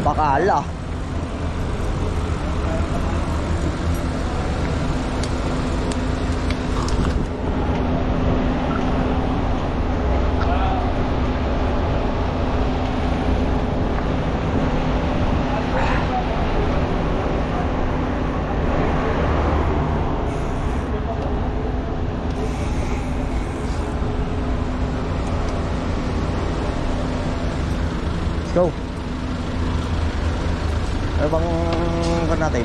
Bakala. Go. Ano bang kan natin?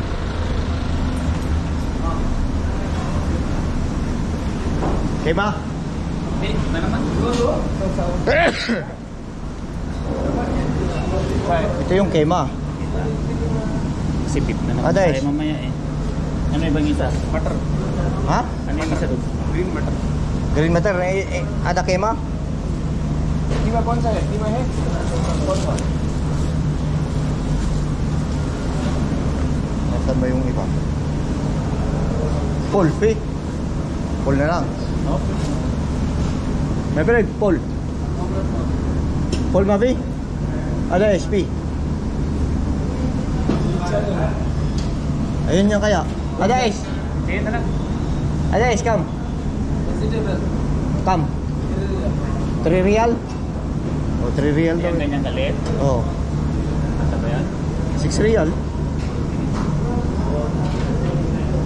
Okay ba? Na naman. Ito yung kema. Sipip na naman. Aday. Tayo mamaya eh. Ano ibang isa? Matter. Ha? Ano yung isa doon? Green matter. Green matter. Ada kema? Di ba konsa eh? Di ba eh? Konsa. Nasaan ba yung iba? Paul, P. Paul na lang. Okay. May bread, Paul. Paul Mavi? Ada SP. Ayun yan kaya. Ada S. Sige na lang. Ada S, come. Come. 3 real? O, 3 real daw. Yan ganyan kalit. Oo. Asa ba yan? 6 real.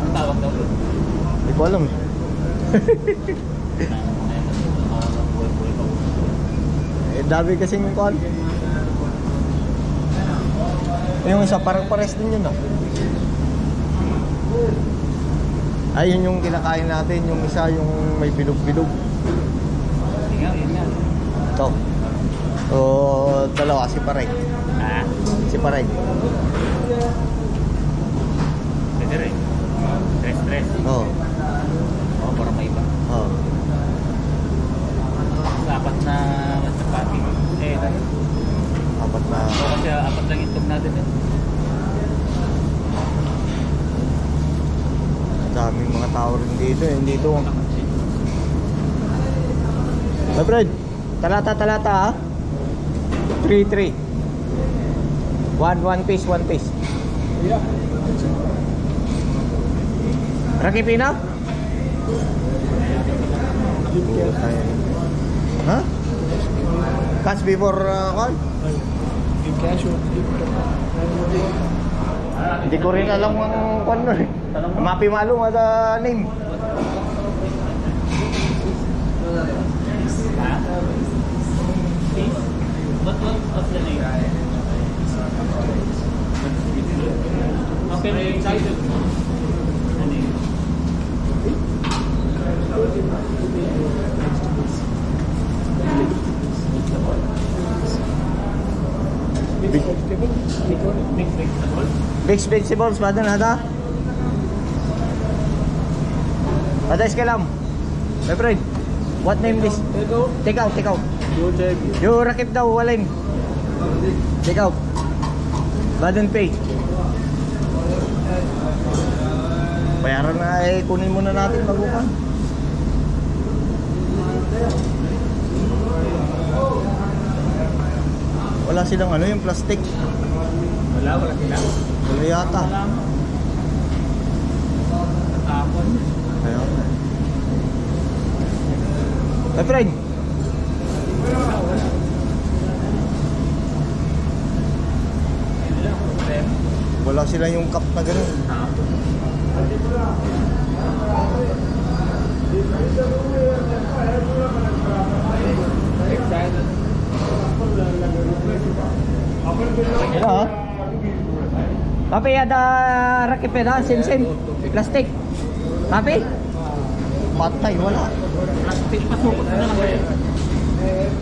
Ang tawag daw doon? Hindi ko alam. Eh, dami kasing kuhan. Yung isa parang pares din yun ah. Ayun yung kinakain natin. Yung isa yung may bilog-bilog. Tingnan, yun yan. Ito. O, dalawa si Paray. Ha? Si Paray. Pwede rin. Stress. Oo. Oo, para maiba. Oo. Apat na chapati. Eh, Apat na. kasi apat lang itong natin eh. Daming mga tao rin dito eh. Dito. My friend, talata ha. 3-3. 1 piece. Yeah. Rakipina? Ha? Catch before call? Hindi ko rin alam ang kwan nun eh. Mapi malum ada name. What's the name? Okay, excited. Mixed vegetables ba doon ada? Ada iskalam. My friend, what name this? Take out. Yo rakip daw walin. Take out. Badan pay. Bayaran na eh, kunin muna natin magupan. Wala silang ano yung plastic. Wala sila. Wala yata. Tapon. Kaya my friend. Wala sila yung cup na gano'n. Wala ha? Papi, ada rakip na, sim. Plastic. Papi? Patay, wala. Plastic, pasukot na lang kayo.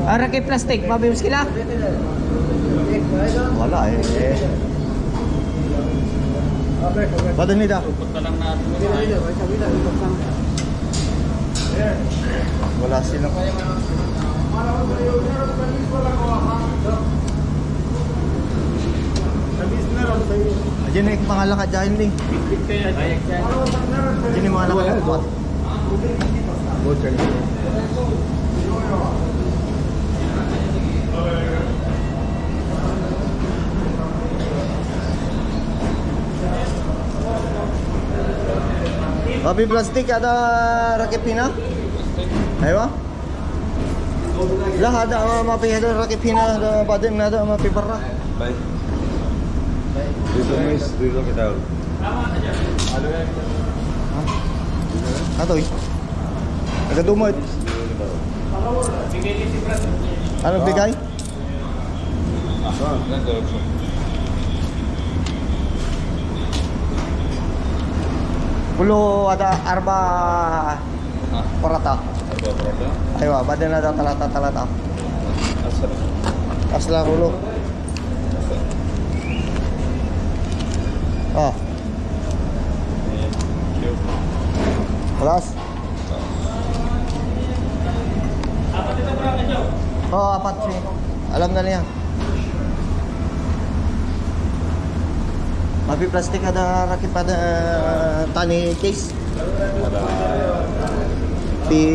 Rakip plastic, papi mo sila? Wala eh. Badan nida. Sukot na lang natin. Wala silang. Diyan yung mga lakad dyan din. Diyan yung mga lakad dyan. Mapi plastik ada rakip pina? Aywa? Lah ada mapi ada rakip pina ada badan ada mapi barra. Baik. Dito kita. Atoy. Aga dumot. Ano bigay? Pulo ada arba porata. Aywa, badan ada talata. Asla pulo. Oh. Kelas? Oh, apat sih. Alam na niya. Mapi plastik ada rakit pada tani case. Ada Di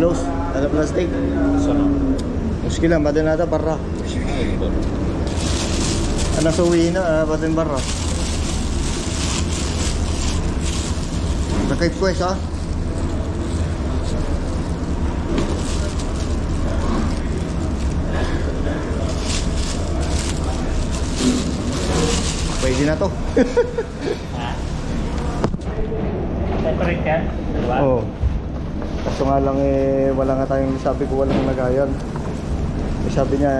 close ada plastik. sana. Muskilan badan ada barra. Ana suwi na badan barra. Rakit ko isa. Pwede na to. Separate yan? Dalawa? Oo. Kaso nga lang wala nga tayong sabi ko walang nagayan. Sabi niya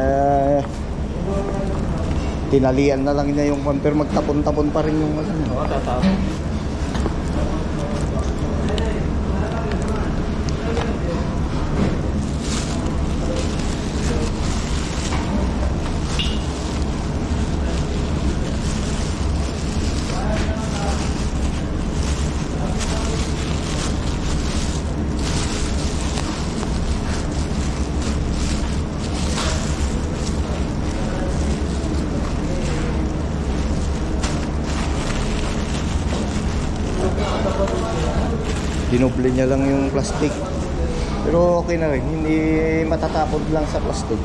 tinalian na lang niya yung pumper, magtapon-tapon pa rin yung Oo, tataw. Dinoble niya lang yung plastic. Pero okay na rin, hindi matatapon lang sa plastic.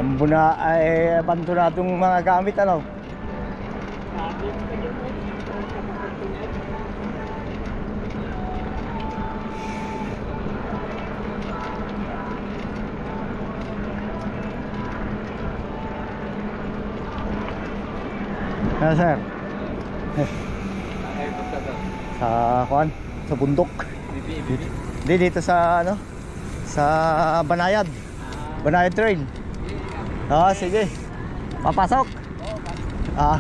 Ang buna ay abandonadong mga gamit ano. Ano sir? Sa kuan, sa bundok. Hindi dito sa ano? Sa Banayad. Banayad Trail. Ah, sige. Papasok. Ah.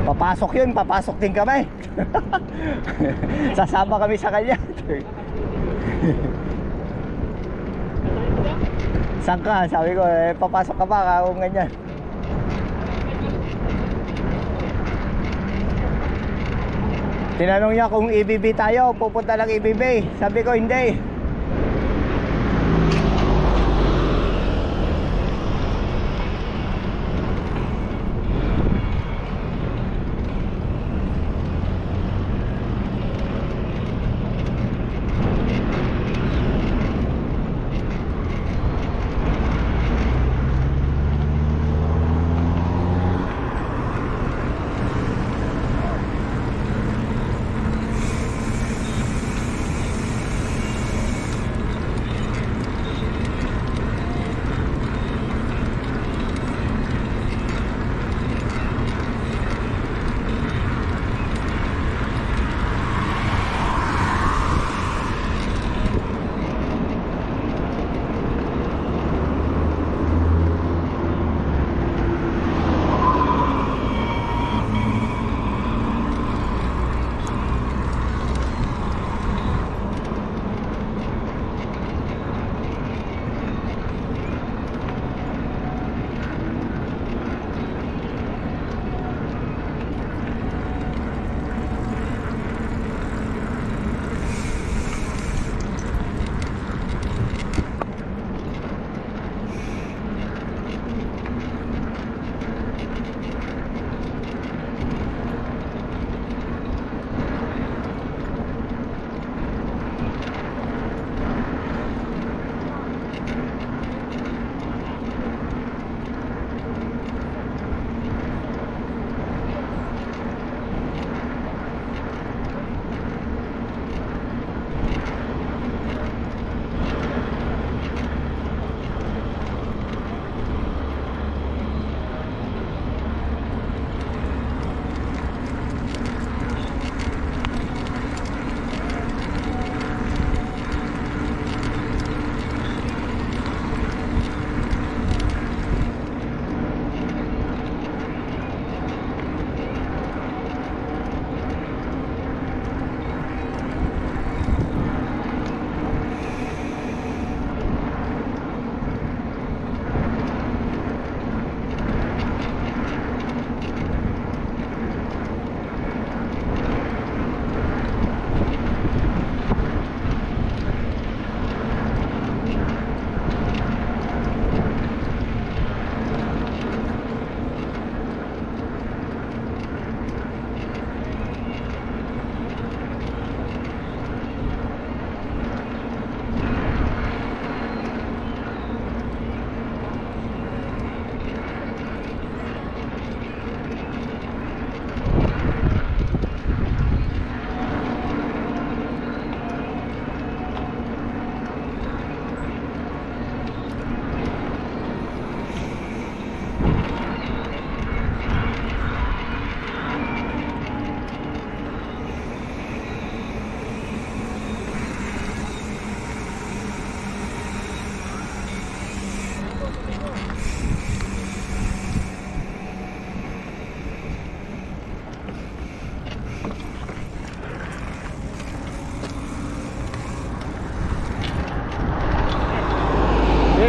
Papasok yun, papasok din kami. Sasama kami sa kanya. Saan ka? Sabi ko, papasok ka ba kung ganyan? Tinanong niya kung EBB tayo, pupunta lang EBB. Sabi ko, hindi.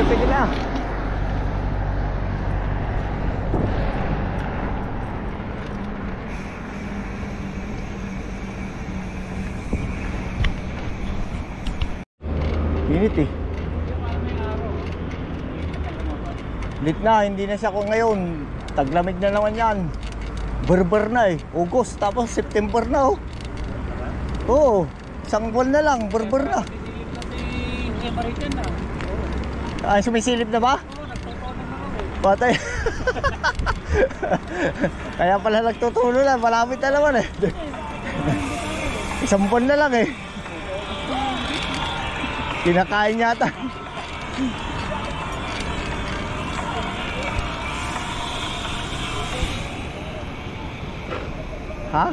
pwede na. Init eh. Lit na, hindi na siya ko ngayon. Taglamig na naman yan. Berber na eh. August, tapos September na oh. Oo, isang buwan na lang, berber na. Ah, sumisilip na ba? Patay. Kaya pala nagtutulo na, malapit na naman eh. Isang buwan na lang eh. Kinakain yata. Ha?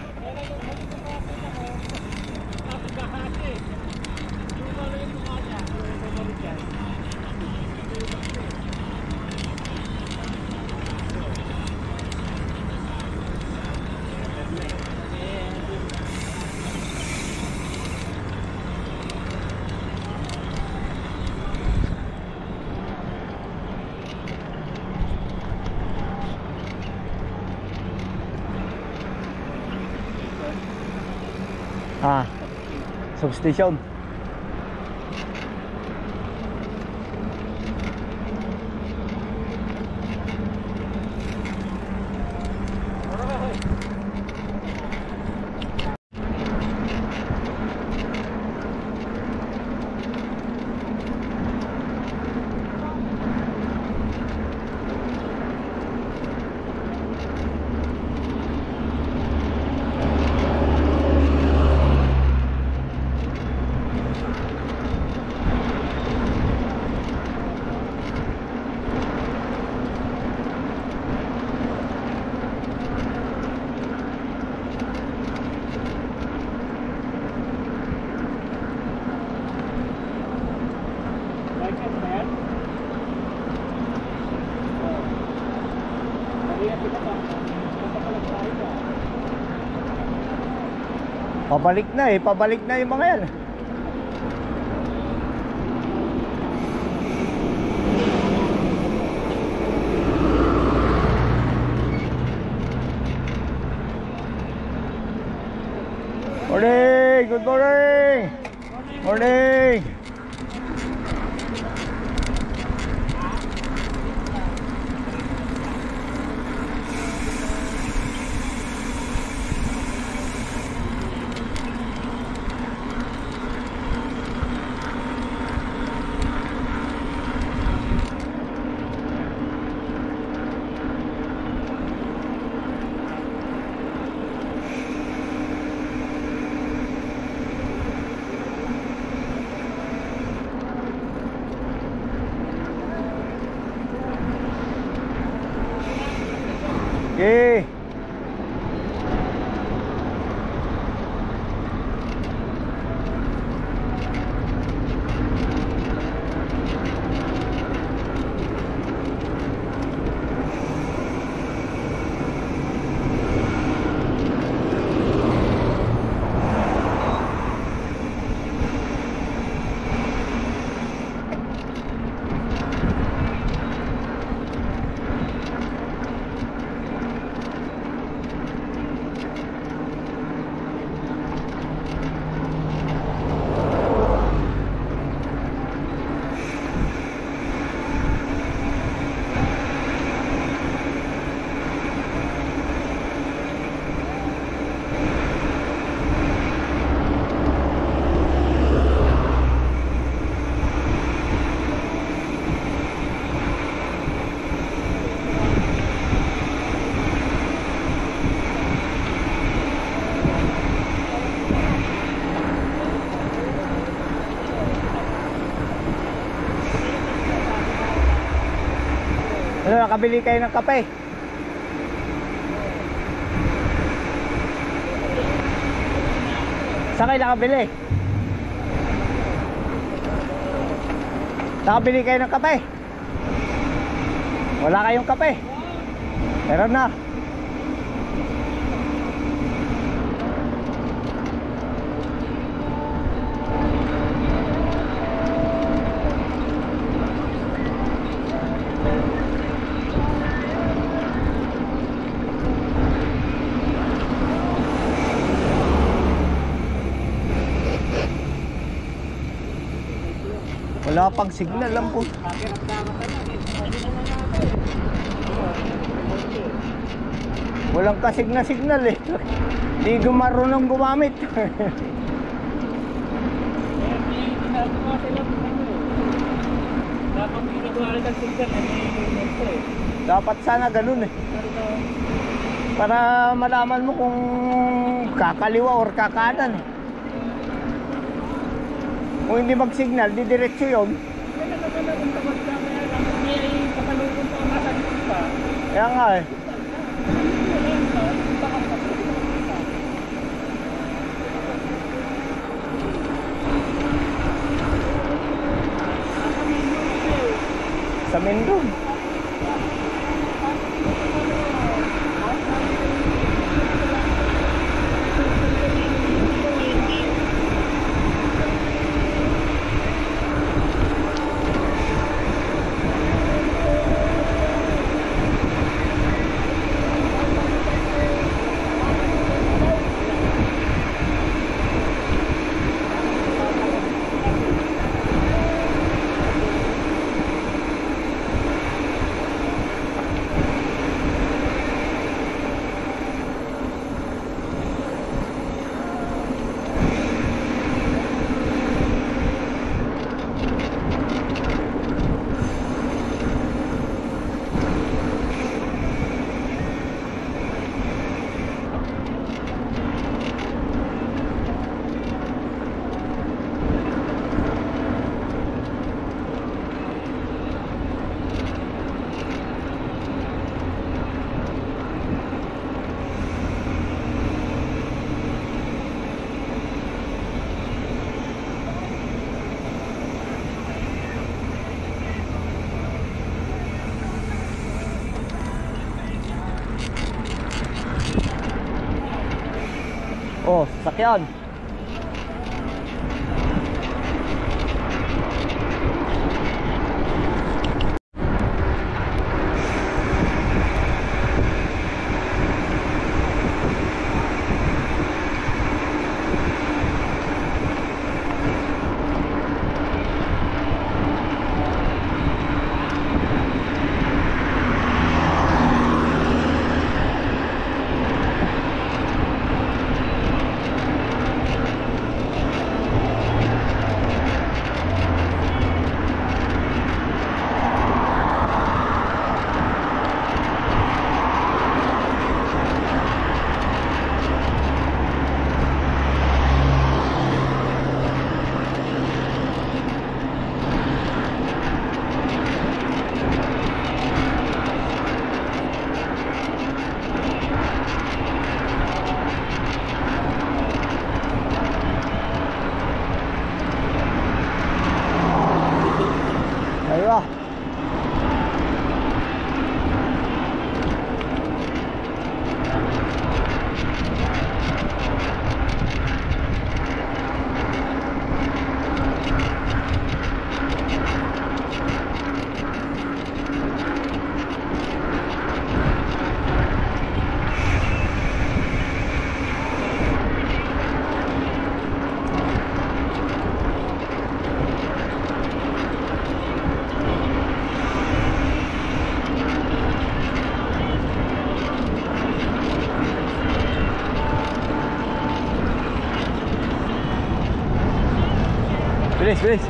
Ah, substation. Pabalik na eh, pabalik na yung mga yan. Morning! Good morning! Morning! Okay. Ano, nakabili kayo ng kape? Saan kayo nakabili? Nakabili kayo ng kape? Wala kayong kape? Meron na. Wala pang signal lang po. Walang kasigna-signal eh. Hindi marunong gumamit. Dapat sana ganun eh. Para malaman mo kung kakaliwa or kakanan. Kung hindi mag-signal, di diretso yun. Kaya nga eh. Sa Mindong. Oh, sakyan. Aywa. Bilis, bilis.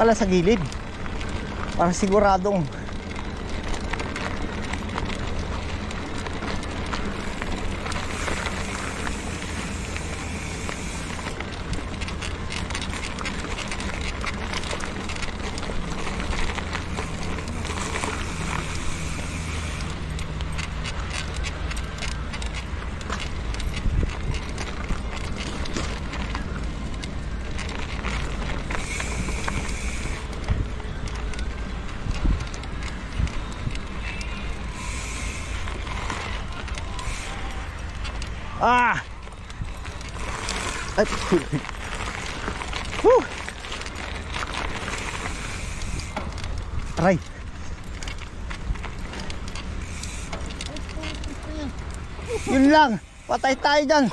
ka lang sa gilid. Para siguradong. Ah! Ay, Whew! Aray! Yun lang! Patay tayo dyan!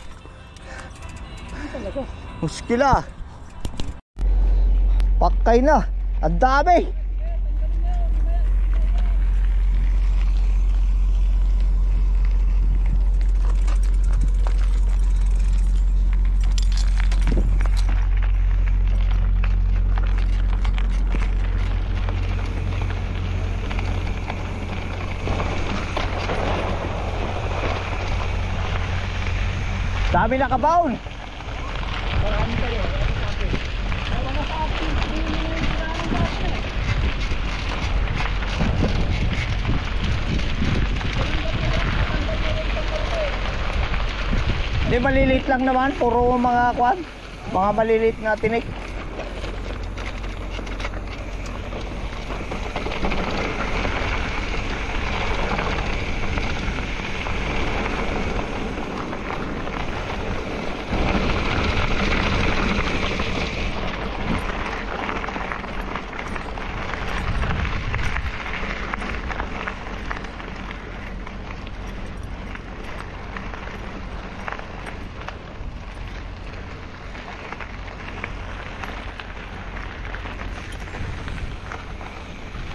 Muskila! Pakay na! Ang dami! Dami nakabaon. Hindi, maliliit lang naman, puro mga kwan, mga maliliit na tinik.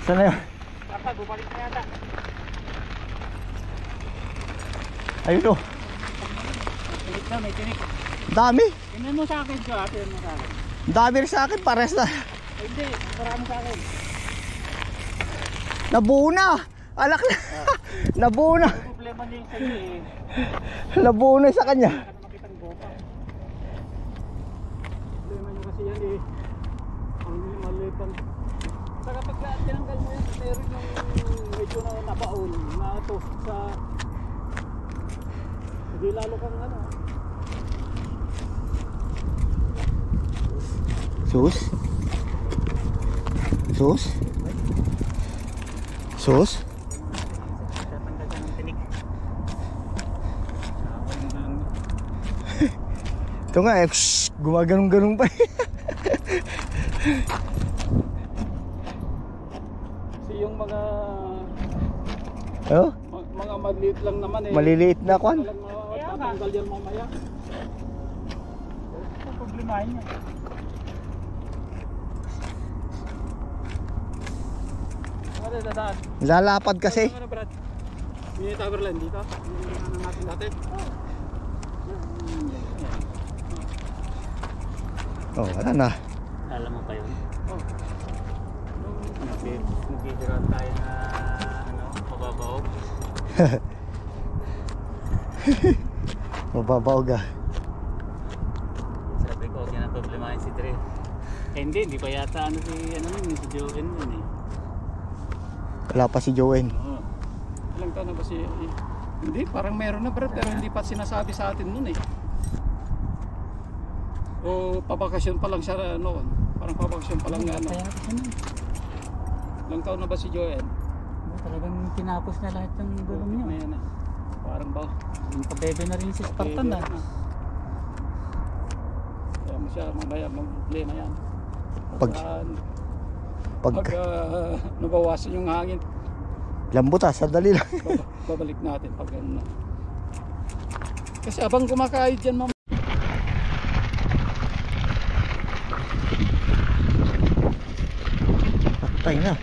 Saan na yun? Dapat, bumalik na yata. Ayun o. Tinik na, may tinik. Dami. Tingnan mo sa akin siya, tingnan mo sa akin. Dami rin sa akin, pares na. Hindi, marami sa akin. Nabuo na. Alak na. Nabuo na. Ang problema niya yung sa'yo eh. Nabuo na sa kanya. Hindi ka na makita ng boka. Problema niya kasi yan eh. Ang maliban. Saka pag tinanggal mo yan, meron yung medyo na nabaon, na-toast sa... Hindi lalo kang ano. Sus? Sus? Sus? Tatanggal ka ng tinik. Ito nga eh, gumaganong-ganong pa eh. Kasi yung mga... Oh? Mga maliit lang naman eh. Maliliit na kwan. Tatanggal yan mamaya. Ang problemahin niya. Ano dadaan? Lalapad kasi. Ano Brad? Mini tower lang dito. Ano natin dati? Oh, wala na. Alam mo pa yun? Oh. Nag-video tayo na ano, pababaw. Mababaog ah. Sabi ko, okay na problemahin si Dre. Eh hindi pa yata ano si Joen yun eh. Wala pa si Joen. Oo. Ilang taon na ba si... Hindi, parang meron na Brad, pero hindi pa sinasabi sa atin nun eh. O pabakasyon pa lang siya noon. Parang pabakasyon pa lang ano. Ilang taon na ba si Joen? Talagang tinapos na lahat ng gulong niya. May na. Parang ba? Yung pabebe na rin si Spartan na. Kaya mo siya mamaya mag-play na yan. Pag Nabawasan yung hangin, lambot ah, sandali lang. babalik natin pag ano na. Kasi abang kumakahit dyan mamaya. Patay na.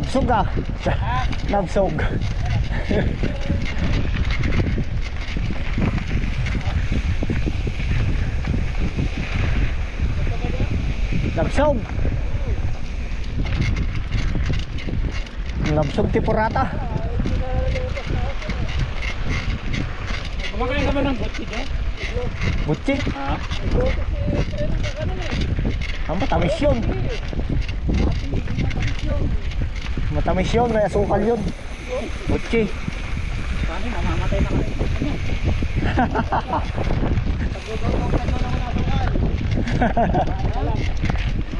Nabsog ah. Nabsog. Nabsog. Nabsog ti Purata. Kumakain ka ba ng butsi niya? Butsi. Ha? Ang matamis yun. Matamis yun, may asukal yun. Butsi. Paano, mamamatay na kayo.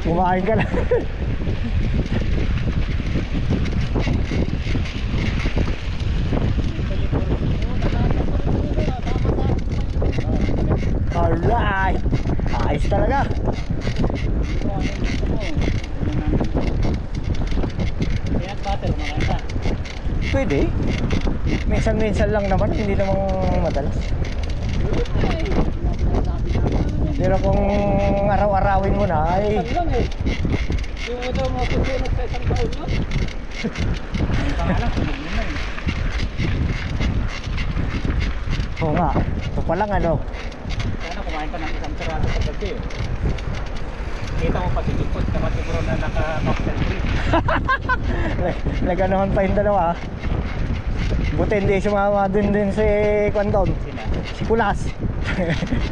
Kumain ka lang. Alright. Ayos talaga. Peanut butter, kumakain ka. Pwede. Minsan-minsan lang naman, hindi namang madalas. Pero kung araw-arawin mo na ay Isang lang eh. Yung ito mga susunod sa isang taon no? Pangalan, yun na eh. oo nga. Ito pa lang ano. Sana kumain ka ng isang piraso sa gabi eh. Kita mo pati ikot kapag siguro na naka-cocktail drink. Naganohan pa yung dalawa. Buti hindi sumama din si Kwandon. Sila. Si Kulas.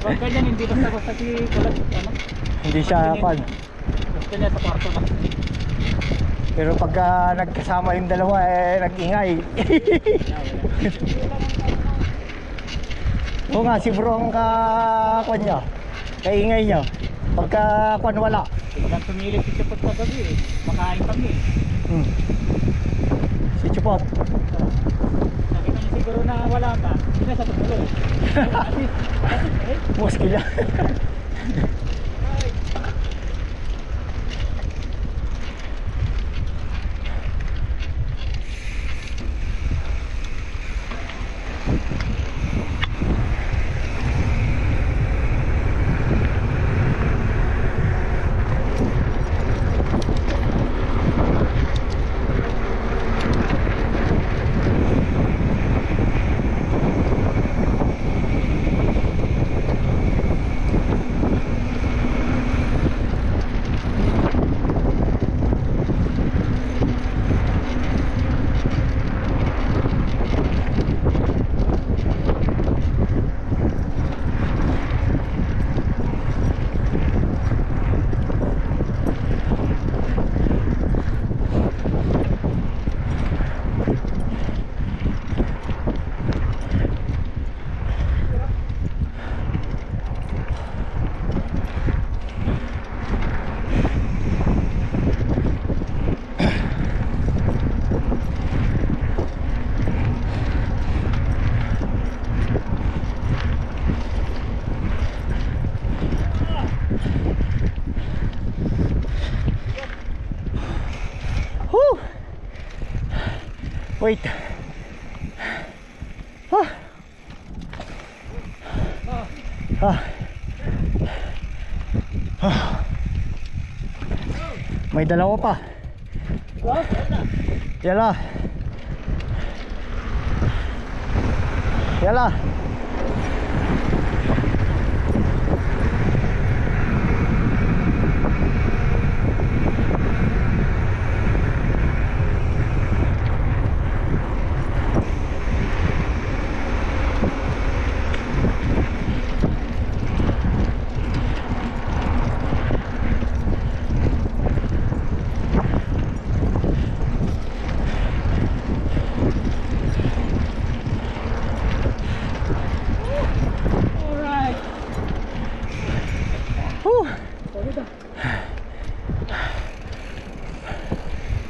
Huwag ganyan, hindi basta-basta si Kulat. Ano? Hindi siya pan. Gusto niya sa kwarto lang. Pero pagka nagkasama yung dalawa nag-ingay. Oo nga, si bro ang kakwan niya. Kaingay niya. Pagka kwan wala. Pag tumilip si Chupot sa gabi eh. Makain kami eh. Si Chupot. Nakita niya siguro na wala ka. Hindi na sa tutuloy. Muskil yan. Wait. May dalawa pa. Yala. Yala.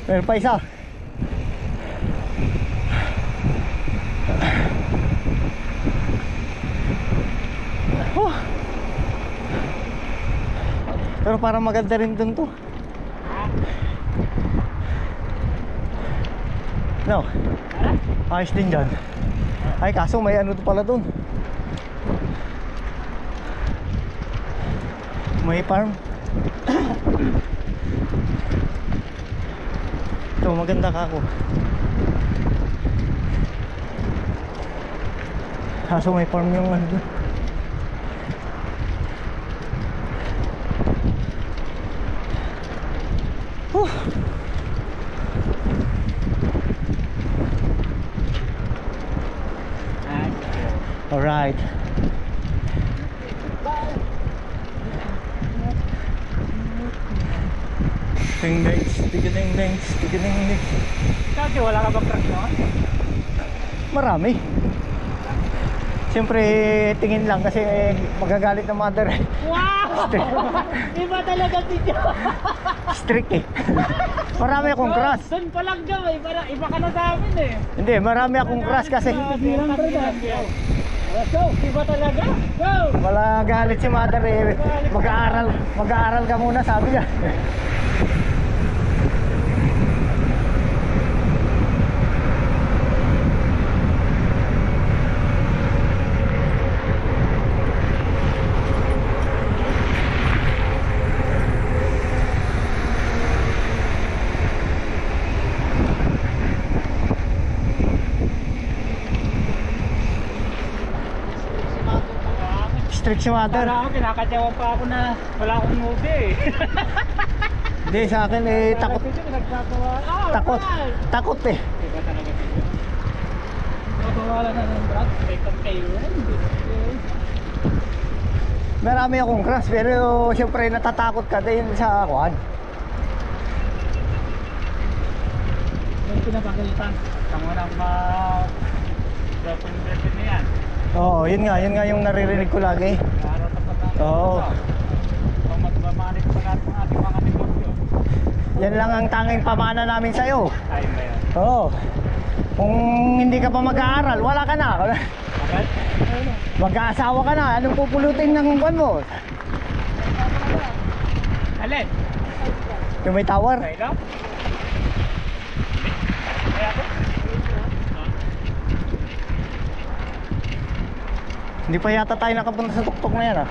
Meron pa isa. Pero parang maganda rin dun to. No. Ayos din dyan. Ay kaso may ano to pala dun. May farm. Ito, maganda ka ako. Kaso may farm yung ano doon. Alright. Ding ding, tigiding ding, tigiding ding. Kasi wala ka bang crack naman? Marami. Siyempre tingin lang kasi magagalit ng mother. Wow! Iba talaga video. Strict eh. Marami akong crush. Doon pa lang daw eh. Iba ka na sa amin eh. Hindi, marami akong crush kasi Let's go! Iba talaga! Go! wala galit si mother eh. Mag-aaral ka muna sabi niya. Strict si mother. Para ako, kinakatyawan pa ako na wala akong movie eh. Hindi, sa akin eh takot. Takot. Takot eh. Iba talaga video. Nakawala na ng brad. Take kayo yan. Marami akong crush pero siyempre natatakot ka din sa kuan. Yung pinapagalitan. Tama na ma-represent na yan. Oo, yun nga yung naririnig ko lagi. Araw tapat na. Oo. Kung magmamanit pa natin ang ating mga negosyo. Yan lang ang tanging pamana namin sa'yo. Tayo ba yan? Oo. Kung hindi ka pa mag-aaral, wala ka na. Bakit? Mag-aasawa ka na. Anong pupulutin ng buwan mo? Alin? Yung may tower? Sa ilaw? Kaya ako? Hindi pa yata tayo nakapunta sa tuktok na yan ah.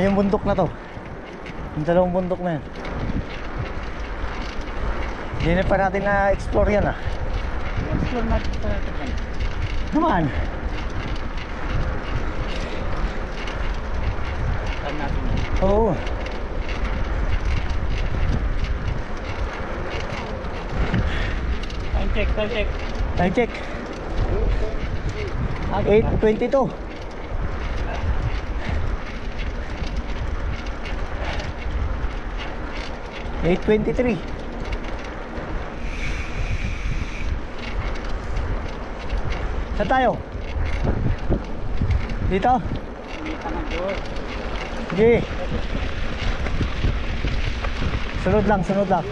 Yung bundok na to. Yung dalawang bundok na yan. Hindi na pa natin na-explore yan ah. Explore natin sa natin. Naman. Saan natin? Oo. Time check, time check. Time check. 8:22. $8:23. Saan tayo? Dito? Kumita ng doon. Sige. Sunod lang, sunod lang.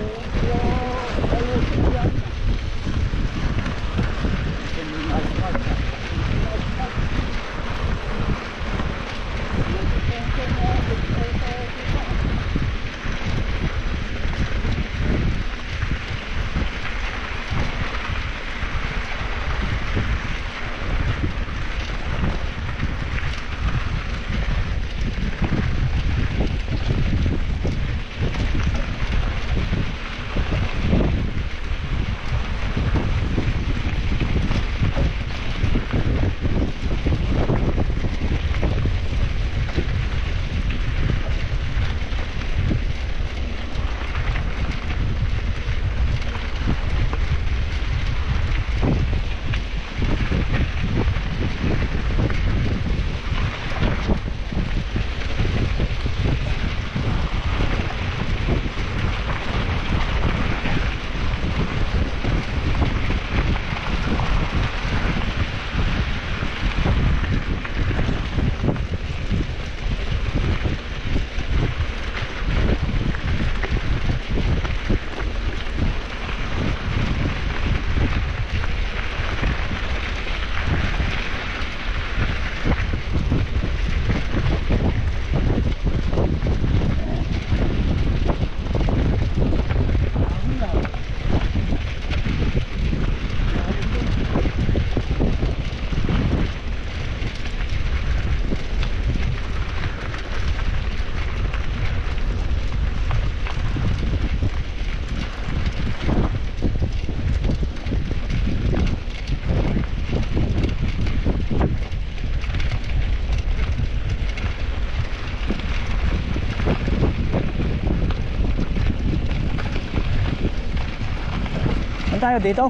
Saan tayo? Dito?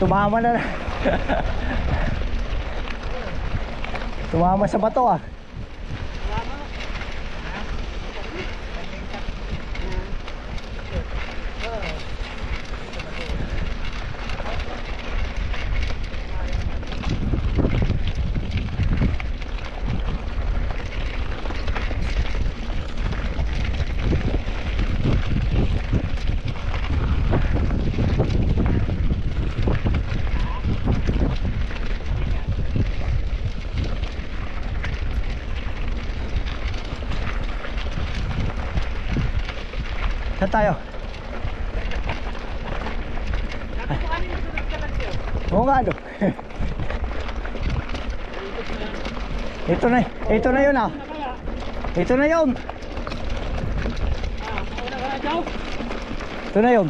Tumama na. Tumama sa bato ah. Saan tayo? Oo nga no. Ito na yun ah. Ito na yun. Ito na yun.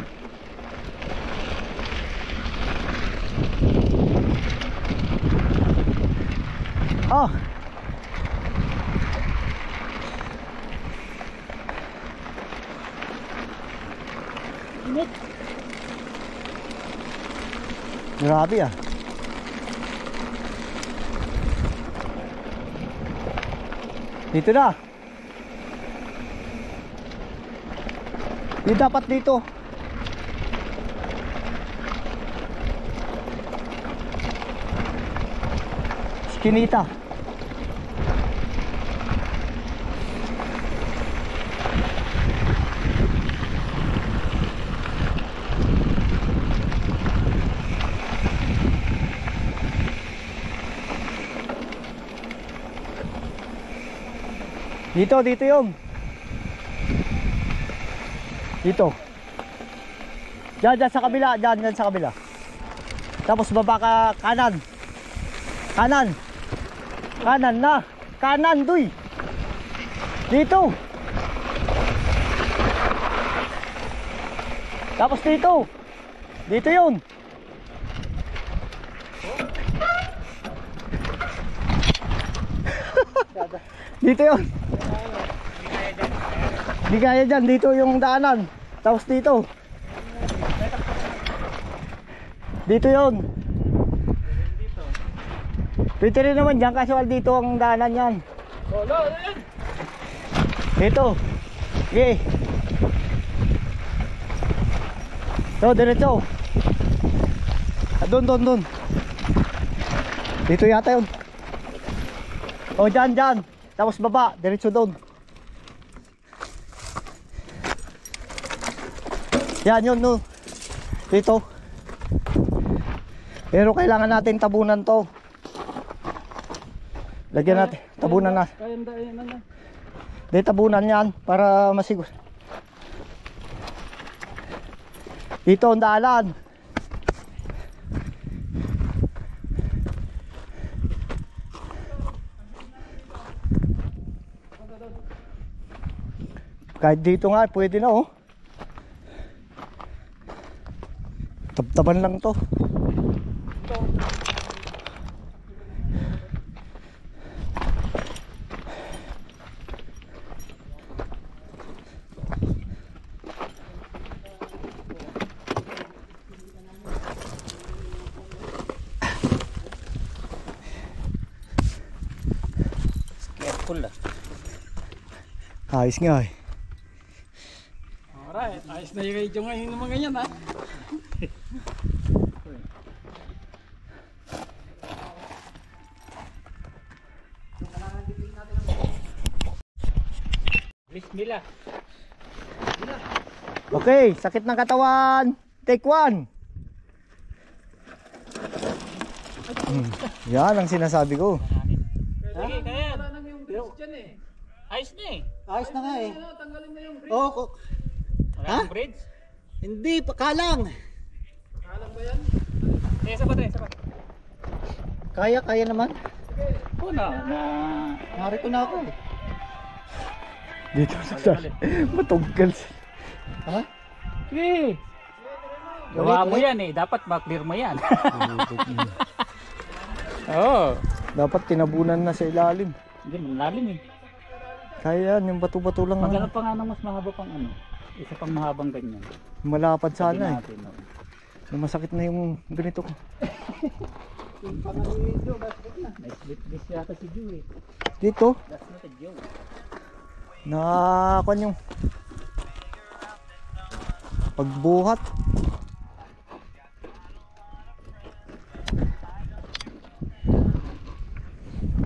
Oh. Grabe ah. Dito na. Di dapat dito. Skinita. Dito yun. Dito. Diyan sa kabila, diyan sa kabila. Tapos baba ka kanan. Kanan na. Kanan, duy. Dito. Tapos dito. Dito yun. Dito yun. Di kaya dyan, dito yung daanan. Tapos dito. Dito yun. Pwede rin naman dyan, kasual dito ang daanan yan. Dito. Okay. So, diretso. Doon. Dito yata yun. O, dyan. Tapos baba, diretso doon. Yan yun, no. Dito. Pero kailangan natin tabunan to. Lagyan natin, tabunan na. Dito tabunan yan para masiguro. Dito ang daanan. Kahit dito nga, pwede na oh. Tabtaban lang to. Careful ah. Ayos nga eh. Alright, ayos na yung radio ngayon ng mga yan ha. Bismillah. Okay, sakit ng katawan. Take 1. Yan ang sinasabi ko. Sige, kaya. Wala nang yung bridge dyan eh. Ayos na eh. Ayos na nga eh. Tanggalin mo yung bridge. Oo, Wala Ha? kang bridge. hindi, kalang. Alam ba yan? Isa pa. Kaya naman. Oo na. Narito na ako eh. Dito sa sal. Matuggal. Ha? Sige. Gawa mo yan eh. Dapat ma-clear mo yan. Oo. Dapat tinabunan na sa ilalim. Hindi, malalim eh. Kaya yan, yung bato-bato lang. Maghanap pa nga ng mas mahaba pang ano. Isa pang mahabang ganyan. Malapad Sabi sana eh. natin, no? Yung masakit na yung ganito ko. Yung pangalito, basket na. May split disc yata si Joe eh. Dito, That's not a joke. nakakuan yung pagbuhat.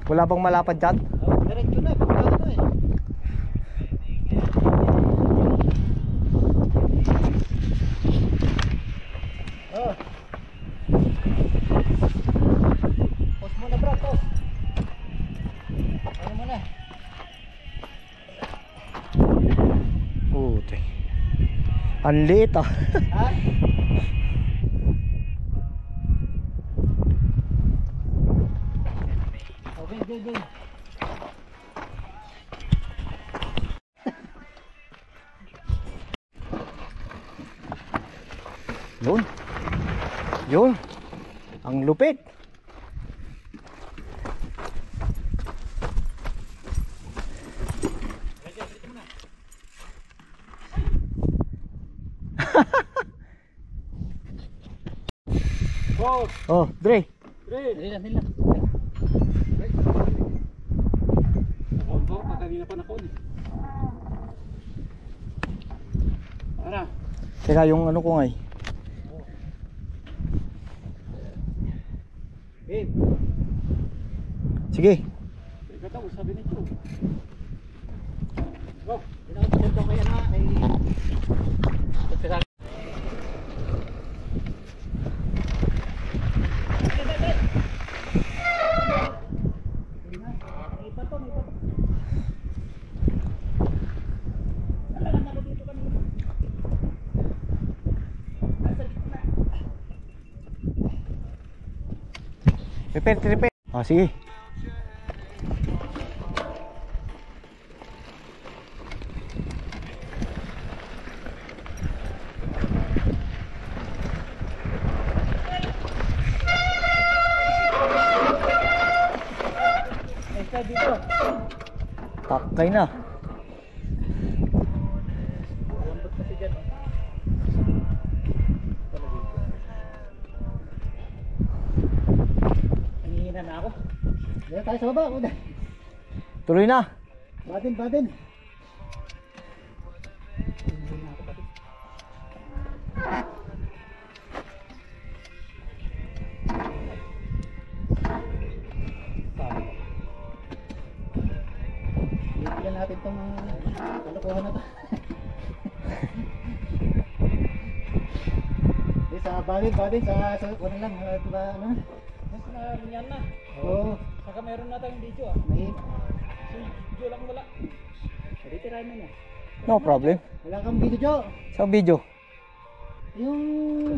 Wala bang malapad dyan? Oh, diretso na, pagkano na eh. Oh. Pause mo na bro, pause. Ano mo na? Puti. Ang liit ah. Ha? Okay, go, go. Yun. Yun. Ang lupit. Boss! Oh, Dre. Dre! Nila, nila. Nakonto, kanina pa nakon eh. Para. Teka, yung ano ko nga eh. Babe, Sige. ikaw daw, sabi ni Joe. Go! Pinakapunod ko kaya na ay... Repair. Ah, sige. Isa dito. Takay na. Lambot kasi dyan. Oh. Nanghihina na ako. Dito tayo sa baba, una. Tuloy na. Badin. Bigyan natin itong kalokohan na to. Di sa badin, sa ano lang, diba ano? Mas na yan na. Oo, Saka meron na tayong video ah. may Si Joe lang wala. Pwede tirahin mo na. No problem. wala kang video, Jo. Sa video. Yung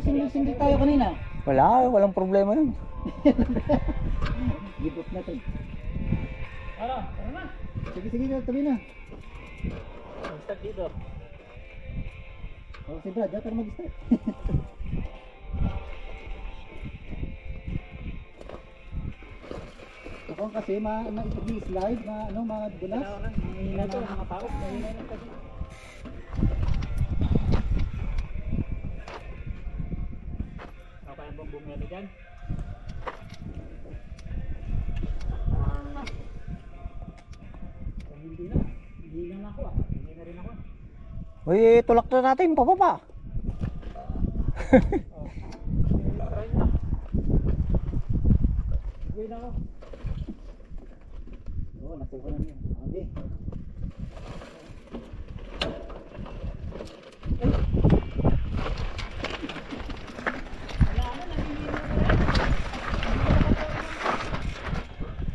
single tayo kanina. Walang problema yun. Gipot na to. Ano? Ano na? Sige, tabi na. Start dito. Oh, si Brad, dapat mag-start. Ako kasi slide na ano, mga dulas. Nanghihina na mga tao. Nanghihina na kasi. Kaya bang bumili dyan? Hindi na ako ah. Hindi na rin ako. Uy, tulak na natin pababa. Try na. Uwi na ako. Oo, nasa ko na niya. Okay.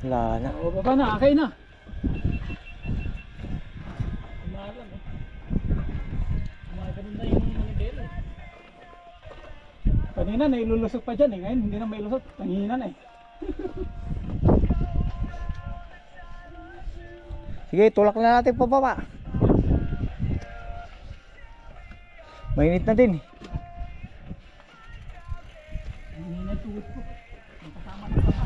Wala na. O baba na, akay na. Umalam eh. Umaganon na yung manibela eh. Kanina nailulusot pa dyan eh. Ngayon hindi na may lusot. Nanghihina na eh. Sige, tulak na natin pababa. Mainit na din. Nanghihina yung tuhod ko. Ang kasama ng baba.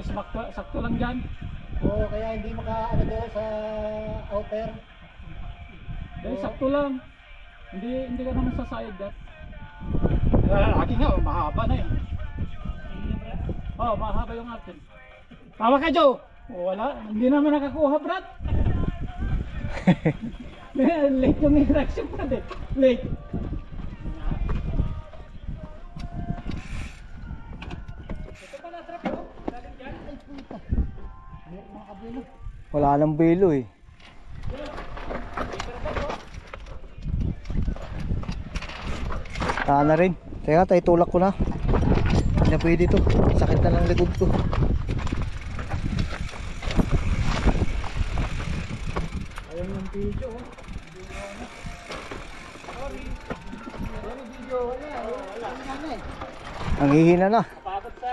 Sakto lang dyan. Oo, kaya hindi maka ano doon sa outer. Dahil sakto lang. Hindi ka naman sasayad dat. Lagi nga, mahaba na yun. Oh, mahaba yung atin. Tawa ka, Joe! Wala, hindi naman nakakuha, Brad. Late yung interaction, Brad eh. Late. Wala nang belo eh. Na rin. Teka, tayo tulak ko na. Hindi na pwede to. Sakit na ng likod ko. Ayun yung video. Ang hihina na. Pagod sa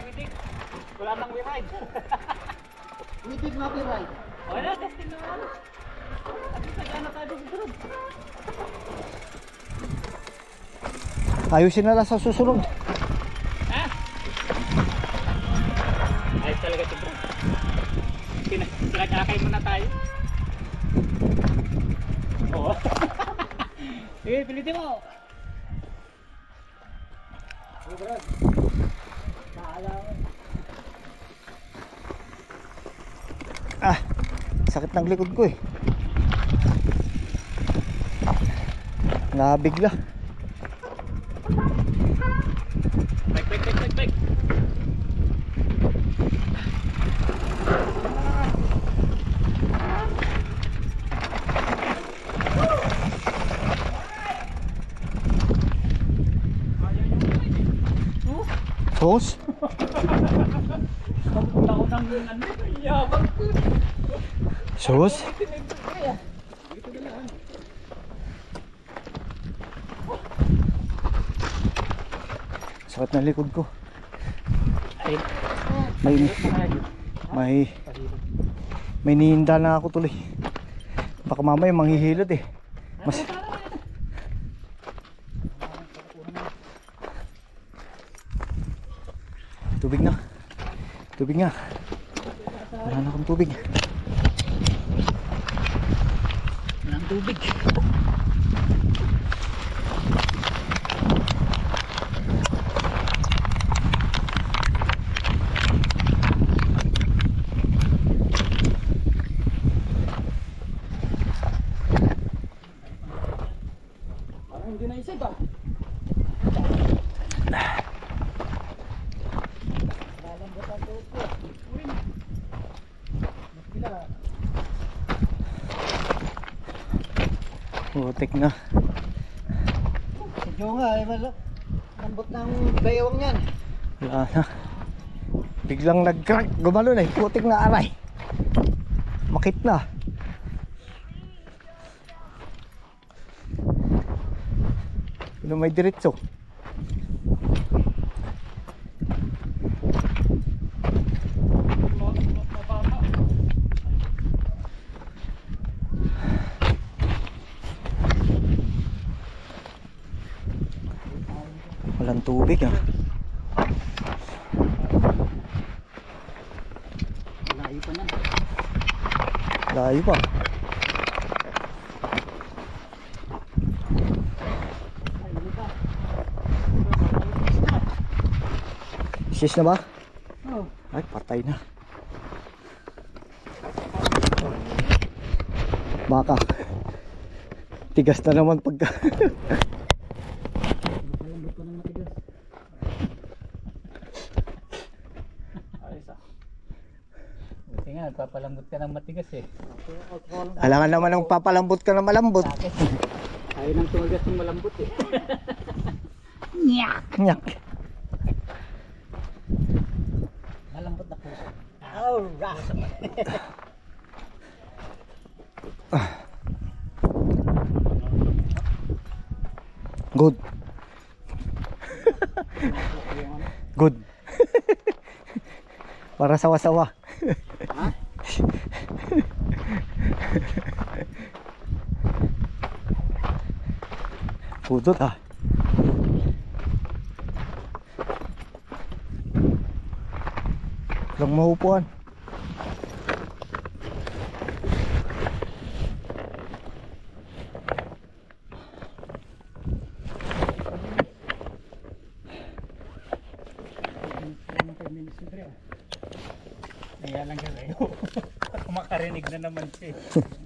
widig. Wala nang ride. Witig na right. Wala, testing na ano. At least nagana tayo sa sunod. Ayusin na lang sa susunod. Ha? Ayos talaga ito, bro. Pinag-akay muna tayo. Oo. Sige, pilitin mo. Ah, sakit ng likod ko eh. Nabigla. Bike. Sos? Ako nang ano, yabang ko. Sos? Sakit ng likod ko. Ay, May nihinda na ako tuloy. Baka mamaya manghihilot eh. Mas Tubig na. Tubig nga. Wala na akong tubig. walang tubig. Parang hindi na isip ah. Putik na. Medyo nga, lambot ng bayawang yan. Wala na. Biglang nag-crack. Gumalo na eh. Putik na aray. Makit na. Pero may diretso. Walang tubig ah. Layo pa na. Layo pa. Sis na ba? Oh. Ay, patay na. Baka. Tigas na naman pagka. Napalambot ko ng matigas. Ayos ah. Buti nga, nagpapalambot ka ng matigas eh. Alangan naman ng papalambot ka na malambot. Ayaw nang tumagas yung malambot eh. Nyak. Malambot na puso. Alright. Good. Good. Para sawa-sawa. Ha? Pudot ah. Walang mahupuan. Kaya lang kayo. Makarinig na naman siya.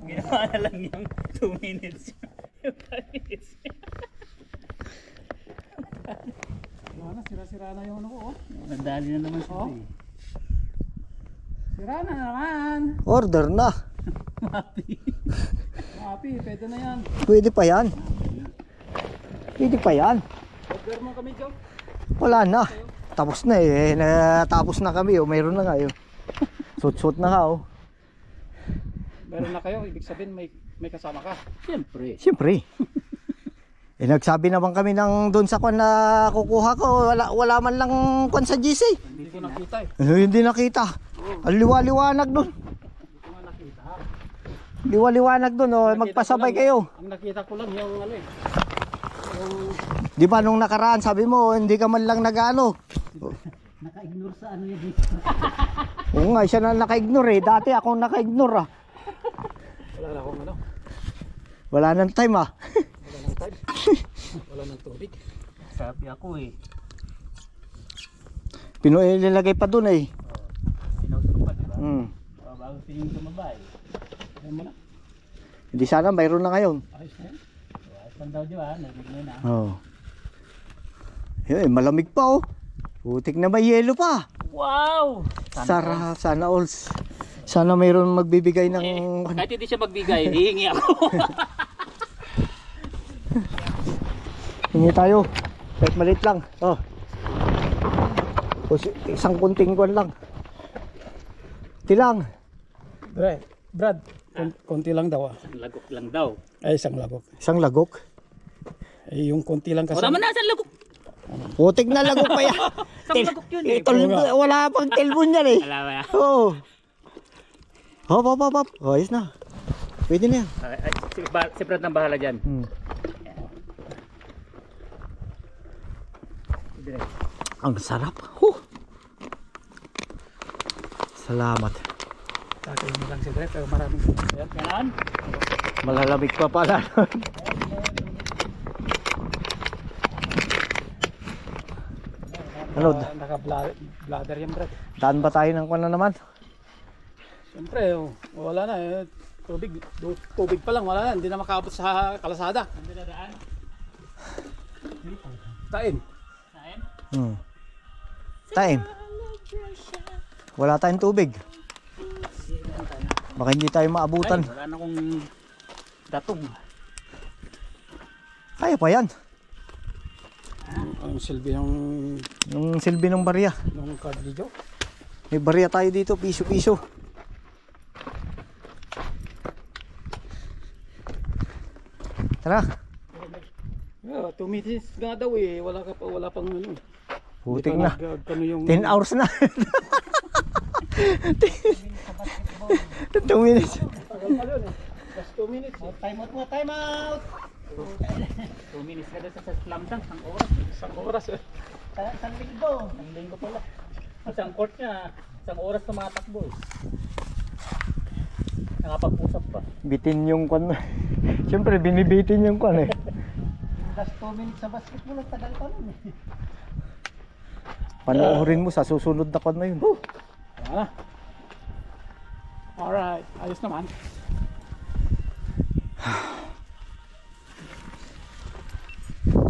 Ginawa na lang yung 2 minutes. 5 minutes. Wala, sira-sira na yung ano ko. Oh. Nadali na naman siya. Oh. Sira na naman. Order na. Happy, pwede na yan. Pwede pa yan. Pwede pa yan. Order mo kami, Joe. Wala na. Tapos na eh. Natapos na kami. Oh. Mayroon na nga. Suit-suit na nga. Oh. Meron na kayo, ibig sabihin may kasama ka. Siyempre. Siyempre. Nagsabi naman kami ng doon sa kwan na kukuha ko. Wala man lang kwan sa GC. Hindi ko nakita eh. Hindi nakita. Ang liwa-liwanag doon. Hindi ko nga nakita. Liwa-liwanag doon. Oh. Magpasabay kayo. Ang nakita ko lang yung ano eh. Yung Di ba nung nakaraan sabi mo hindi ka man lang nag-ano. Naka-ignore sa ano yun dito. Oo nga, siya na naka-ignore eh. Dati ako naka-ignore ah. wala na akong ano. Wala nang time ah. Wala nang time. Wala nang tubig. Sabi ako eh. Nilagay pa doon eh. Sinausup pa diba? Bago tingin tumabay. Ayan mo na. Hindi sana mayroon na ngayon. Ayos na yan. Ayos lang daw diba? Nabigay na. Oo. Malamig pa oh. Putik na may yelo pa. Wow! Sana all. Sana mayroon magbibigay ng Kahit hindi siya magbigay, hihingi ako. hingi tayo. Kahit maliit lang. Oh. O, isang kunting kwan lang. Tilang. Brad, konti lang daw ah. Lagok lang daw. Ay, isang lagok. Isang lagok. Eh, yung konti lang kasi. O naman na, saan lagok? Putik na lagok pa yan. Saan lagok yun eh? Wala pang telpon yan eh. Alam mo na. Oo. Hop. Oh, ayos na. Pwede na yan. Si Brad nang bahala dyan. Ang sarap. Salamat. Kakain mo lang si Brad, pero maraming yan. Yan. Malalamig pa pala. Ano? Naka-bladder yan, Brad. Daan ba tayo ng kwan na naman? Siyempre, wala na eh. Tubig pa lang, wala na. Hindi na makaabot sa kalasada. Hindi na daan. Tain. Time. Wala tayong tubig. Baka hindi tayo maabutan. Ay, wala na akong datong. Kaya pa yan. Ang silbi ng Yung silbi ng barya. kadilyo. May barya tayo dito, piso-piso. Tara. 2 minutes nga daw eh. Wala pang ano. Putik na. Ano yung 10 hours na. 2 minutes. tagal pa yun eh. Just 2 minutes eh. Time out! 2 minutes na doon sa slam dunk. Ang oras. Isang oras eh. Isang linggo. Ang linggo pala. Isang court niya. Isang oras tumatakbo eh. Nakapag-usap pa. Bitin yung kwan. Siyempre, binibitin yung kwan eh. Last 2 minutes sa basketball, ang tagal pa nun eh. Panoorin mo sa susunod na kwan na yun. Wala. Alright. Ayos naman.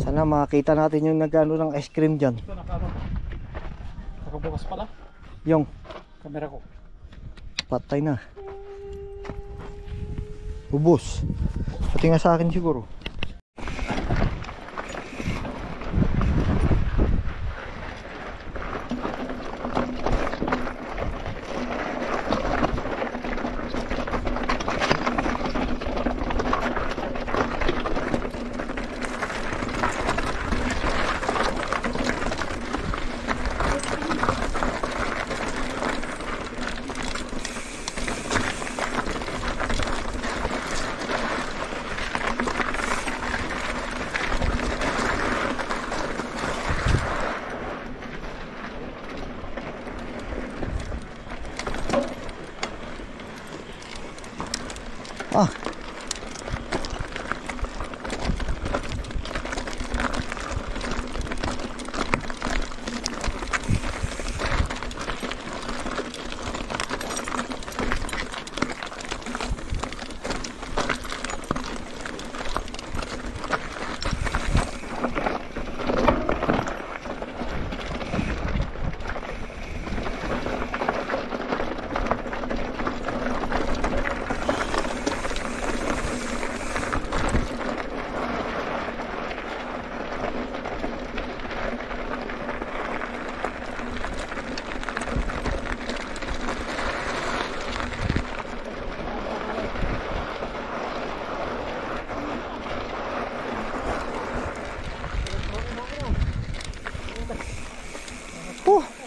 Sana makita natin yung nagano ng ice cream dyan. Ito nakabukas pala. Yung Kamera ko. patay na. Ubus. Pati nga sa akin siguro.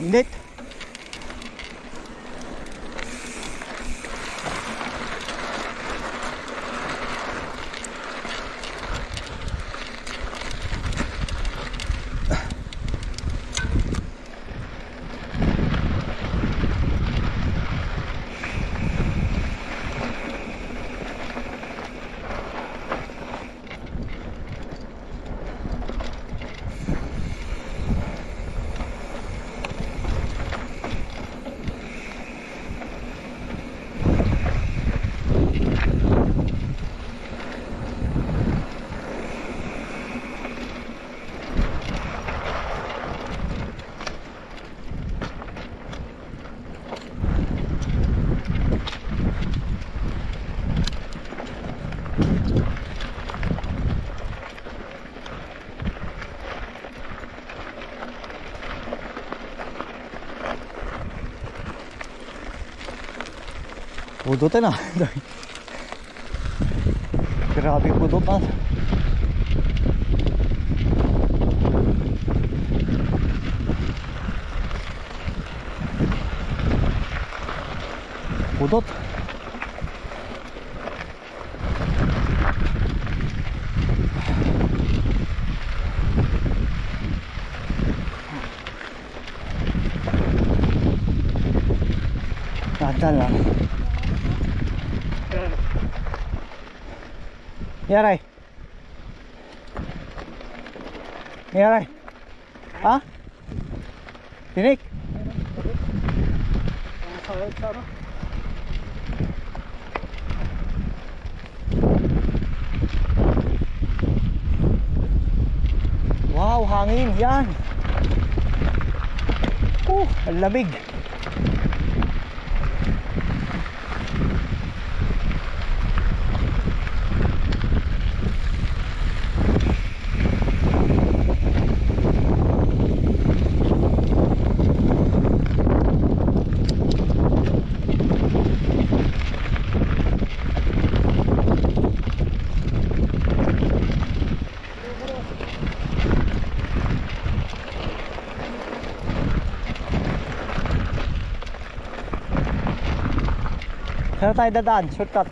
Init. Pudutan na. Grabe pudutan. Pudot. Tahan lang. Yaray. Yaray. Ha? Tinik. Wow, hangin. Yan. Ang lamig. Saan tayo dadaan? Shortcut.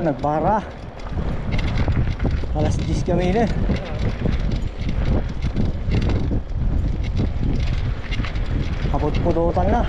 nagbara. Alas 10 kami na. Kaput-pututan na.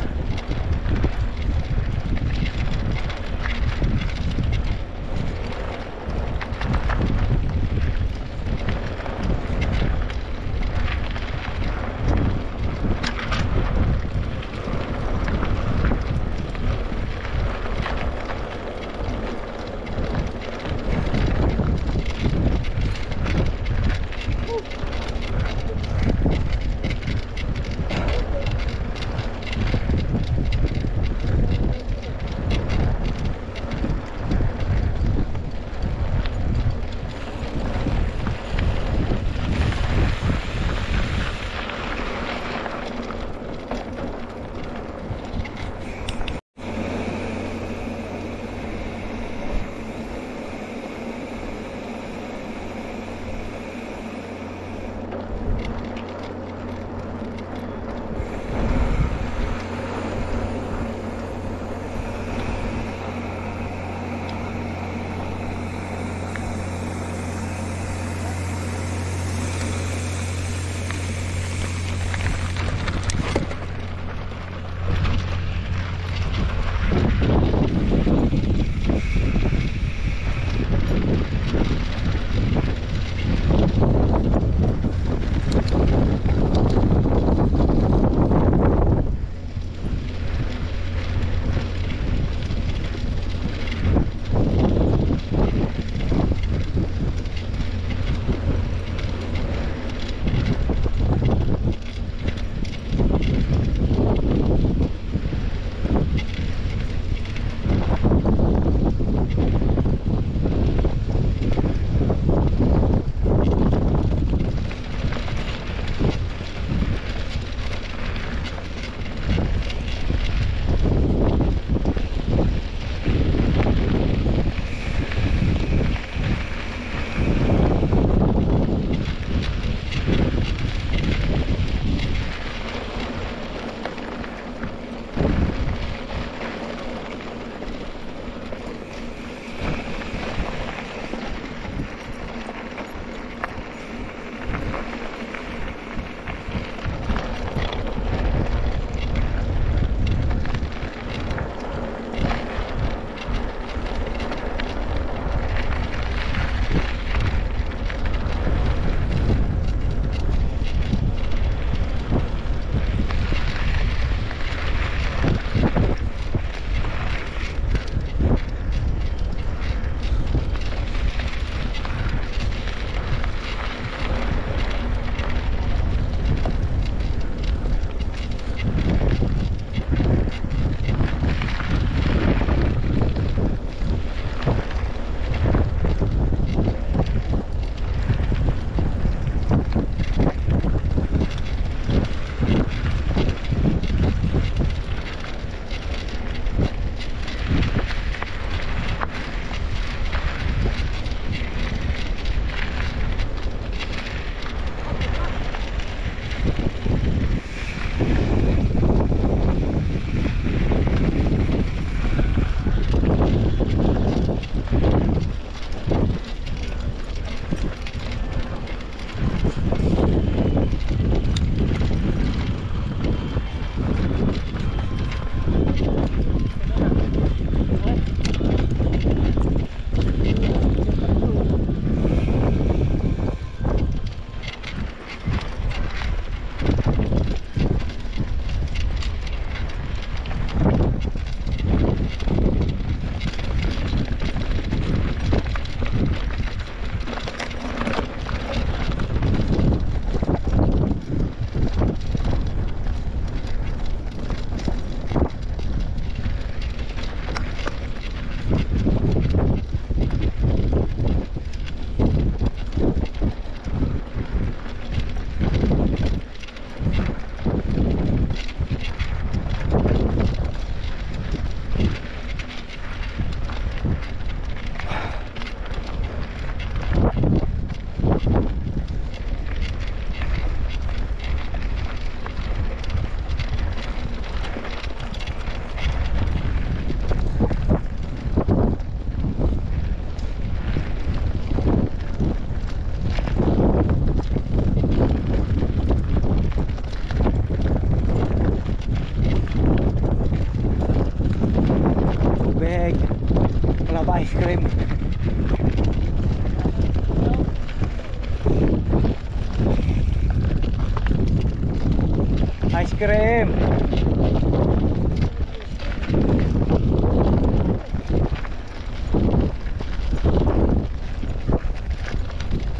Ice cream.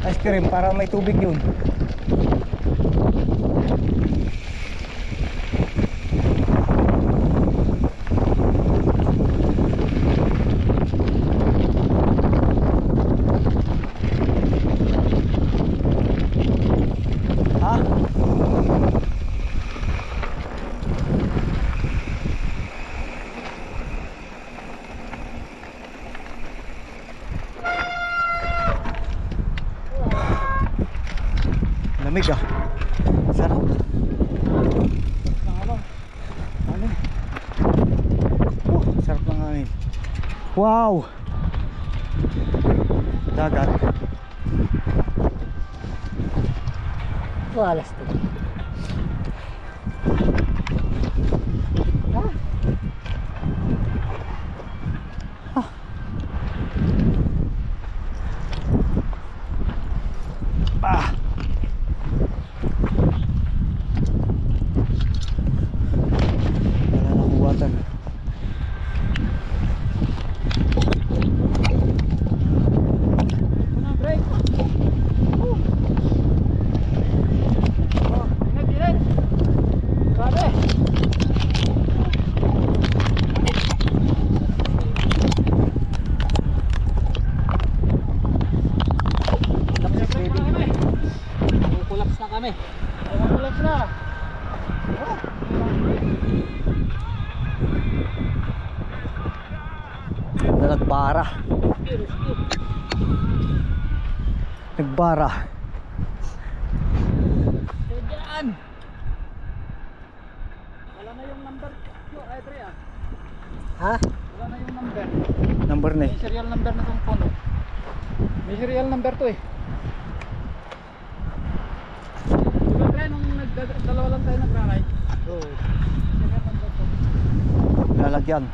Ice cream para may tubig yun. Ha? Lamig ah. Sarap. Hangin. Oh, sarap ng hangin. Wow. Dagat. Walas to. Ah. Wala na akong water. Una, break. Oh, ingat. Grabe. Break muna kami. Kulaps na kami. Relax na. Na nagbara. Nagbara. Diyan. Wala na yung number. Yo, Adri ah. Ha? Wala na yung number. Number na May serial number na tong phone. May serial number to eh. Diba pre, nung dalawa lang tayo nagra-ride? Oo. Serial number to. lalagyan.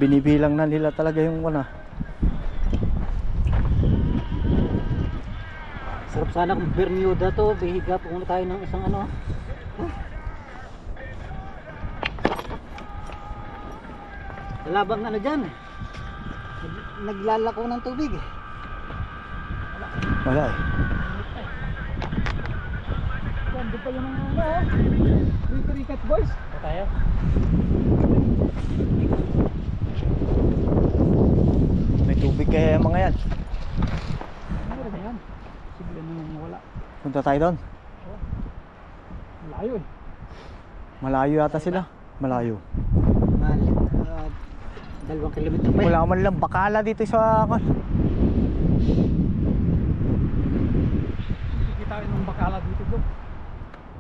Binibilang na nila talaga yung ano. Sarap sana kung Bermuda to. Bihiga po tayo ng isang ano. Labang ano dyan eh. Naglalako ng tubig eh. Wala eh. Yan, di pa yung mga ano oh. Rikat boys. Tayo? May tubig kaya yung mga yan. Ano rin yan? Sige na mawala. Punta tayo doon. Malayo eh. Malayo yata sila. Malayo. Mali. 2 kilometro pa. Wala man lang bakala dito sa Kikitain ng bakala dito bro.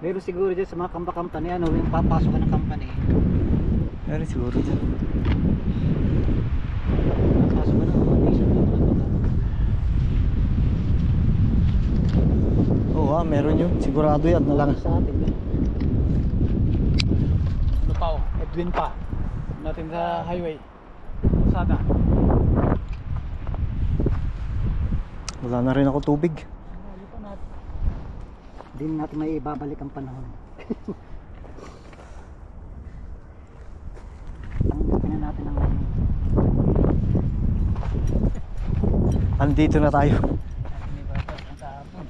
Meron siguro dyan sa mga company ano, yung papasok ka ng company. Meron siguro dyan. Papasok ka ng foundation. Oo meron yun. Sigurado yan na lang. Sa atin yan. Ano pa oh? Edwin pa. Natin sa highway. Sada. Wala na rin ako tubig. Malayo pa natin. Hindi natin may ibabalik ang panahon. Tanggapin na natin ang ano. Andito na tayo. May bata sa hapon.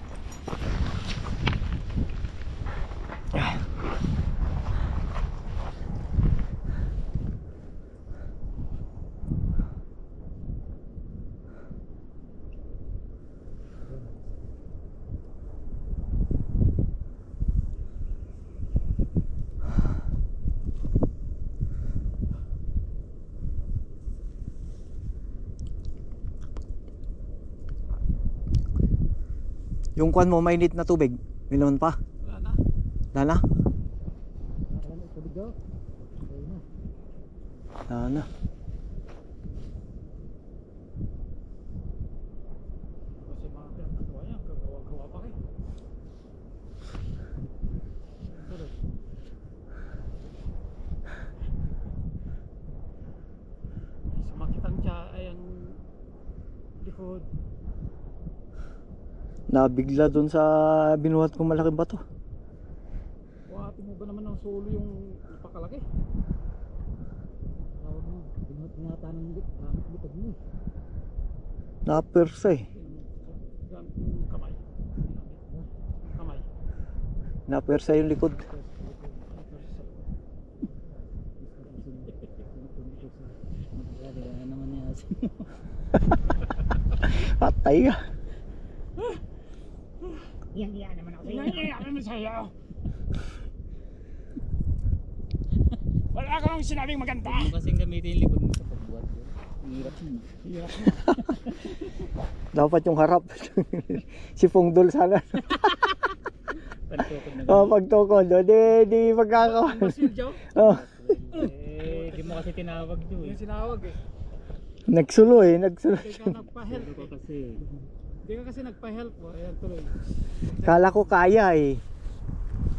Yung kwan mo mainit na tubig. Minon pa. Wala na. Wala na. Tubig daw. Wala na. Kasi mga pinagagawa yan. Gagawa-gawa pa kayo. Sumakit ang tiya ay ang Likod. Nabigla doon sa binuhat kong malaking bato. Wati mo ba naman ng solo yung pakalaki? Tawag mo. Tinata ng likod mo. Napersa eh. Gamit yung kamay. Kamay. Napersa yung likod. Magdadala naman niya. Patay ka. Yan naman ako. Nangyayari mo sa'yo. Wala kang sinabing maganda. Huwag mo kasing gamitin yung likod mo sa pagbuhat. Ang hirap yun. Hirap mo. Dapat yung harap. Si Pongdol sana. Pantukod na Oh, pagtukod. O, di magkakawa. Basil, Joe? Oh, di mo kasi tinawag doon. Yung sinawag eh. nagsulo eh. Nagsulo. Hindi ka nagpa-help Ko eh. kasi. Hindi ka kasi nagpa-help mo. Ayan tuloy. Kala ko kaya eh.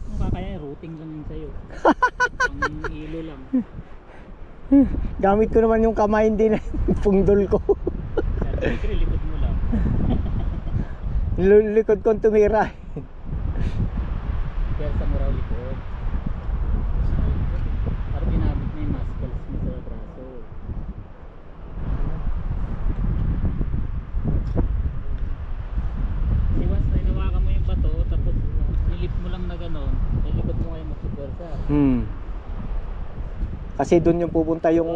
Kung kakaya, routing lang yun sa'yo. Ang ilo lang. Gamit ko naman yung kamay, hindi na yung Pongdol ko. Siyempre, likod mo lang. Likod kong tumira. Pero sa moraw likod. Para ginamit na yung muscles mo sa braso. Kasi once na hinawakan mo yung bato, tapos nilip mo lang na gano'n, yung likod mo kayo magsupersa. Kasi doon yung pupunta yung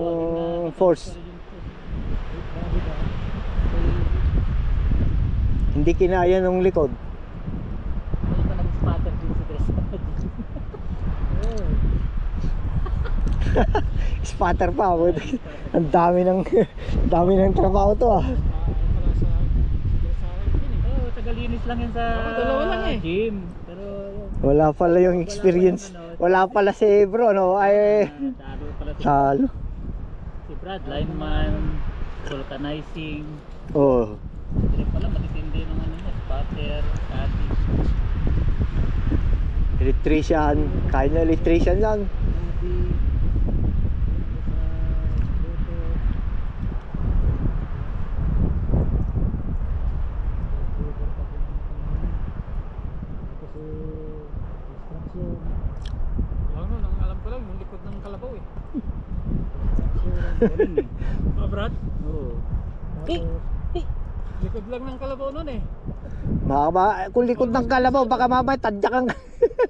force. Hindi kinaya ng likod. Hindi pa nag-spatter din si Tristan. Spatter pa. Ang dami ng trabaho to ah. Oo, tagalinis lang yan sa Dalawa lang eh. gym. Pero Wala pala yung experience. Wala pala si bro, no? Ay, talo pala talo. si Brad, lineman, vulcanizing. Oh, Hindi pala matitindi ng ano niya, spatter, cutting. electrician. Kaya na electrician yan. Lang no, ang alam ko lang yung likod ng kalabaw eh. Ah, Brad? Oo. Likod lang ng kalabaw nun eh. Kung likod ng kalabaw, baka mamaya tadyak ang...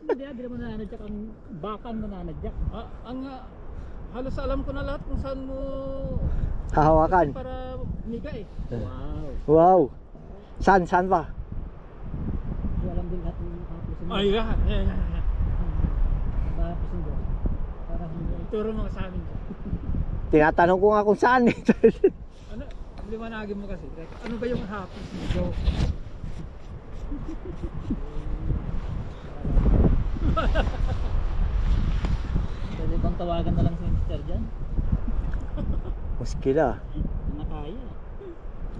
Hindi naman nananadyak ang bakan mo nananadyak. Ah, halos alam ko na lahat kung saan mo Hahawakan. para miga eh. Wow. Wow. Saan ba? Hindi alam din lahat ng nakapusin mo. Ay, yan. Nakapusin mo. Para hindi. Ituro mo sa amin. Tinatanong ko nga kung saan eh. Ano? Liwanagin mo kasi. Ano ba yung hapis mo, Joe? Pwede bang tawagan na lang si Mr. dyan? Muskila. Na nakaya.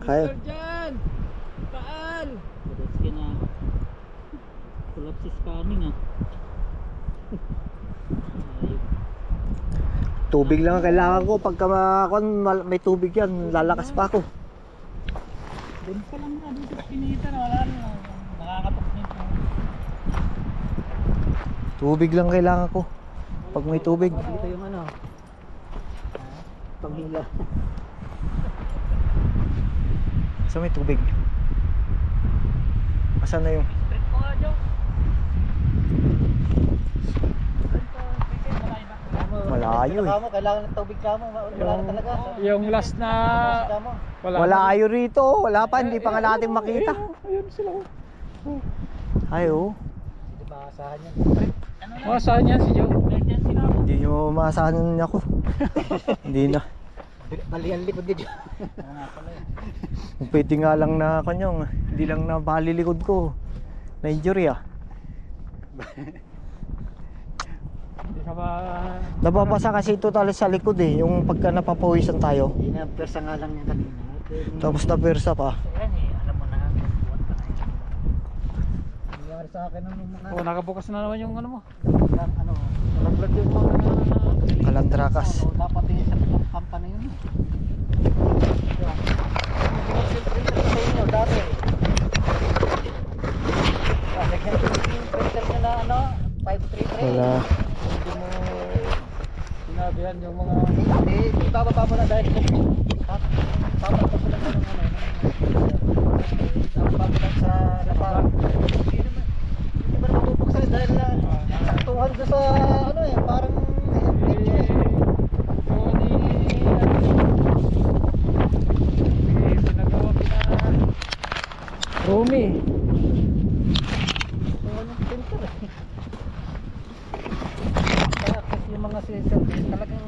Kaya. Mr. Jan! Paal! Budotsky na. Pull-up si scanning ah. Ayun. Tubig lang ang kailangan ko. Pagka may tubig yan, lalakas pa ako. Doon pa lang na, doon sa pinita na wala na. Nakakatok din po. Tubig lang kailangan ko. Pag may tubig. Dito yung ano. Panghila. Saan may tubig? Asan na yung... Straight mo nga, Joe. Malayo eh. Kailangan ng tubig ka mo. Wala na talaga. Yung last na... Wala ayo rito. Wala pa. Hindi pa nga natin makita. Ayun sila. Ay oh. Hindi maasahan yan. Oh, saan yan si Joe? Emergency na ako. Hindi nyo maasahan ako. Hindi na. Bali ang likod niya dyan. Oo nga pala eh. Kung pwede nga lang na kanyang. Hindi lang na bali likod ko. Na injury ah. Hindi ka ba... Nababasa kasi ito tali sa likod eh. Yung pagka napapawisan tayo. Inapersa nga lang niya kanina. Tapos na persa pa. Ayan eh, alam mo na. Buwan pa na yun. Nangyari sa akin ng mga... Oh, nakabukas na naman yung ano mo. ano. Nalaglag yung mga... Kalandrakas. Dapat yung sa kampa na yun. Eh, ibababa mo na dahil papapag ko lang ng ano. Ibababa mo lang sa lapar. Hindi ba mabubuksan dahil saktuhan doon sa ano eh, parang Rumi. kaya kasi yung mga service talagang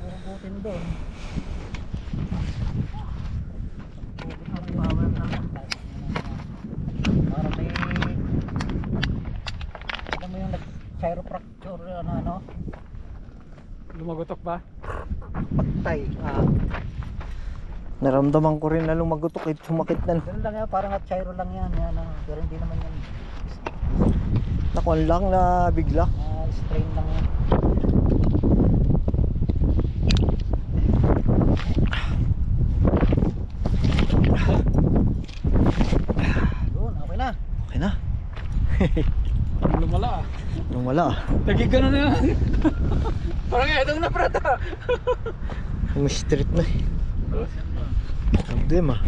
urugutin doon. Ang power na para may alam mo yung nag-chiropractor ano Lumagotok ba? pagtay. Naramdaman ko rin na lumagotok eh, sumakit na. Ganun lang yan, parang at gyro lang yan, pero hindi naman yan. Nakuan lang na bigla. Strain lang yan. Doon, okay na. Okay na. Lumala ah. Nung wala. Naging gano'n na yan. Parang edong na prata. Yung street na eh. Abdem ah.